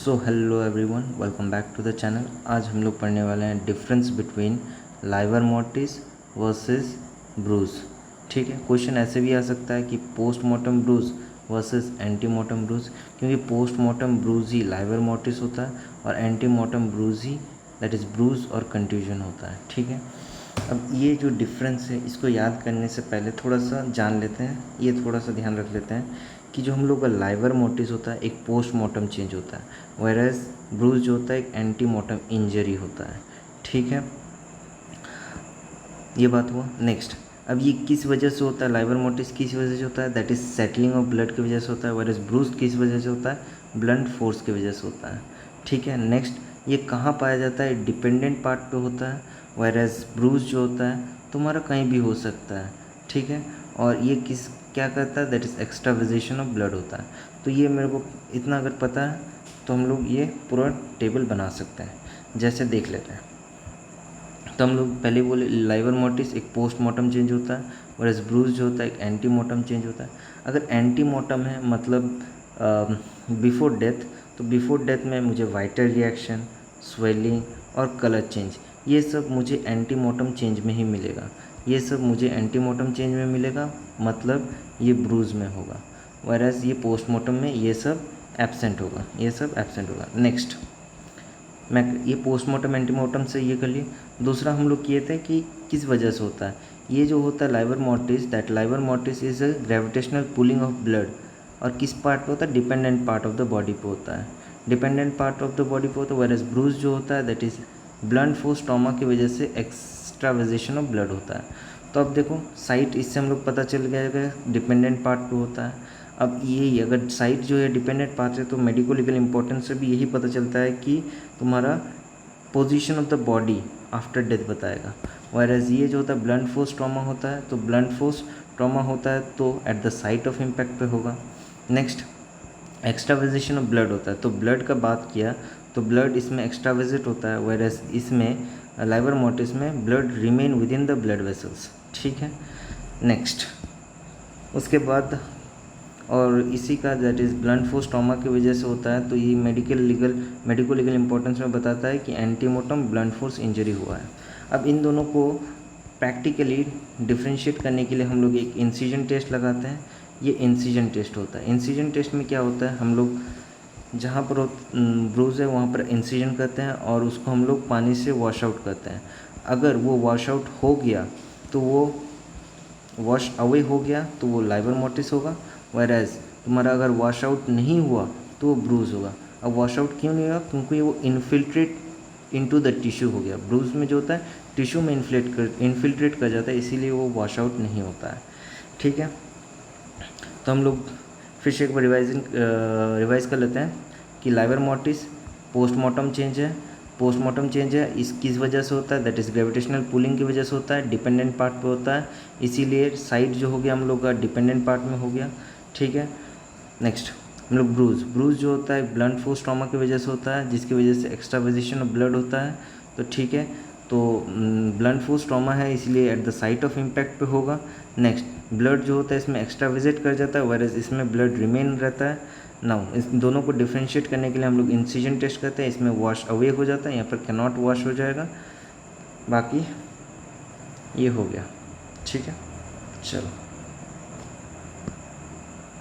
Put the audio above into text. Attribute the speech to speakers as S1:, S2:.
S1: So hello everyone, welcome back to the channel. आज हम लोग पढ़ने वाले हैं difference between livor mortis versus bruise. ठीक है, क्वेश्चन ऐसे भी आ सकता है कि postmortem bruise versus antemortem bruise, क्योंकि पोस्टमार्टम ब्रूज ही लाइवर मोर्टिस होता है और एंटीमार्टम ब्रूज ही दैट इज़ ब्रूज और कंट्यूजन होता है। ठीक है, अब ये जो डिफरेंस है इसको याद करने से पहले थोड़ा सा जान लेते हैं, ये थोड़ा सा ध्यान रख लेते हैं कि जो हम लोग का लाइवर मोर्टिस होता है एक पोस्टमार्टम चेंज होता है, वेरएज ब्रूज जो होता है एक एंटीमार्टम इंजरी होता है। ठीक है, ये बात हुआ। नेक्स्ट, अब ये किस वजह से होता है, लाइवर मोर्टिस किस वजह से होता है, that is settling of blood की वजह से होता है, वेरएज ब्रूज किस वजह से होता है, ब्लंट फोर्स की वजह से होता है। ठीक है, नेक्स्ट, ये कहाँ पाया जाता है, डिपेंडेंट पार्ट पे होता है, वेरएज ब्रूज जो होता है तुम्हारा कहीं भी हो सकता है। ठीक है, और ये किस क्या करता है, दैट इज़ एक्स्ट्रावाइजेशन ऑफ ब्लड होता है। तो ये मेरे को इतना अगर पता है तो हम लोग ये पूरा टेबल बना सकते हैं। जैसे देख लेते हैं, तो हम लोग पहले बोले लाइवर मोर्टिस एक पोस्टमार्टम चेंज होता है और इस ब्रूज जो होता है एक एंटीमार्टम चेंज होता है। अगर एंटीमार्टम है मतलब बिफोर डेथ, तो बिफोर डेथ में मुझे वाइटल रिएक्शन, स्वेलिंग और कलर चेंज, ये सब मुझे एंटीमार्टम चेंज में ही मिलेगा। ये सब मुझे एंटीमार्टम चेंज में मिलेगा, मतलब ये ब्रूज में होगा, वैरएज ये पोस्टमार्टम में ये सब एब्सेंट होगा, ये सब एब्सेंट होगा। नेक्स्ट, मैं ये पोस्टमार्टम एंटीमार्टम से ये कर लिए। दूसरा हम लोग किए थे कि किस वजह से होता है, ये जो होता है liver mortis, that liver mortis is a gravitational pulling of blood, और किस पार्ट पे होता है, dependent part of the body पे होता है, dependent part of the body पे होता है। वेरएज ब्रूज जो होता है that is blunt force trauma की वजह से एक्स्ट्रावाइजेशन ऑफ ब्लड होता है। तो अब देखो साइट, इससे हम लोग पता चल गया कि डिपेंडेंट पार्ट पे होता है। अब ये अगर साइट जो है डिपेंडेंट पार्ट है तो मेडिको लीगल इंपॉर्टेंस से भी यही पता चलता है कि तुम्हारा position of the body after death बताएगा। वैरएज ये जो होता है ब्लंट फोर्स ट्रॉमा होता है, तो ब्लंट फोर्स ट्रॉमा होता है तो at the site of impact पे होगा। नेक्स्ट, एक्स्ट्रावाइजेशन ऑफ ब्लड होता है, तो ब्लड का बात किया तो ब्लड इसमें एक्स्ट्रावाइजेट होता है, वेरएज इसमें लाइवर मोर्टिस में blood remain with in the blood vessels. ठीक है, नेक्स्ट, उसके बाद और इसी का that is blunt force trauma की वजह से होता है, तो ये मेडिको लीगल इंपॉर्टेंस में बताता है कि एंटीमार्टम ब्लंट फोर्स इंजरी हुआ है। अब इन दोनों को प्रैक्टिकली डिफ्रेंशिएट करने के लिए हम लोग एक इंसिजन टेस्ट लगाते हैं, ये इंसिजन टेस्ट होता है। इंसिजन टेस्ट में क्या होता है, हम लोग जहाँ पर ब्रूज है वहाँ पर इंसिजन करते हैं और उसको हम लोग पानी से वॉश आउट करते हैं। अगर वो वॉश आउट हो गया तो वो वॉश अवे हो गया तो वो लाइवर मोर्टिस होगा, वैरएज तुम्हारा अगर वॉश आउट नहीं हुआ तो वो ब्रूज होगा। अब वॉश आउट क्यों नहीं हुआ, क्योंकि वो इन्फिल्ट्रेट इनटू द टिश्यू हो गया। ब्रूज में जो होता है टिश्यू में इन्फिल्ट्रेट कर जाता है, इसीलिए वो वॉश आउट नहीं होता है। ठीक है, तो हम लोग फिर से एक बार रिवाइज कर लेते हैं कि लाइवर मोर्टिस पोस्टमार्टम चेंज है, पोस्टमार्टम चेंज है इस किस वजह से होता है, दैट इज़ ग्रेविटेशनल पुलिंग की वजह से होता है, डिपेंडेंट पार्ट पे होता है, इसीलिए साइड जो हो गया हम लोग का डिपेंडेंट पार्ट में हो गया। ठीक है, नेक्स्ट हम लोग ब्रूज जो होता है ब्लंट फोर्स ट्रॉमा की वजह से होता है, जिसकी वजह से एक्स्ट्रावाइजेशन ऑफ ब्लड होता है। तो ठीक है, तो ब्लंट फोर्स ट्रॉमा है इसलिए at the site of impact पे होगा। नेक्स्ट, ब्लड जो होता है इसमें एक्स्ट्रावाइजेट कर जाता है, वैरएज इसमें ब्लड रिमेन रहता है। नाउ इस दोनों को डिफ्रेंशिएट करने के लिए हम लोग इंसिजन टेस्ट करते हैं, इसमें वॉश अवे हो जाता है, यहाँ पर कैन नॉट वॉश हो जाएगा, बाकी ये हो गया। ठीक है, चलो।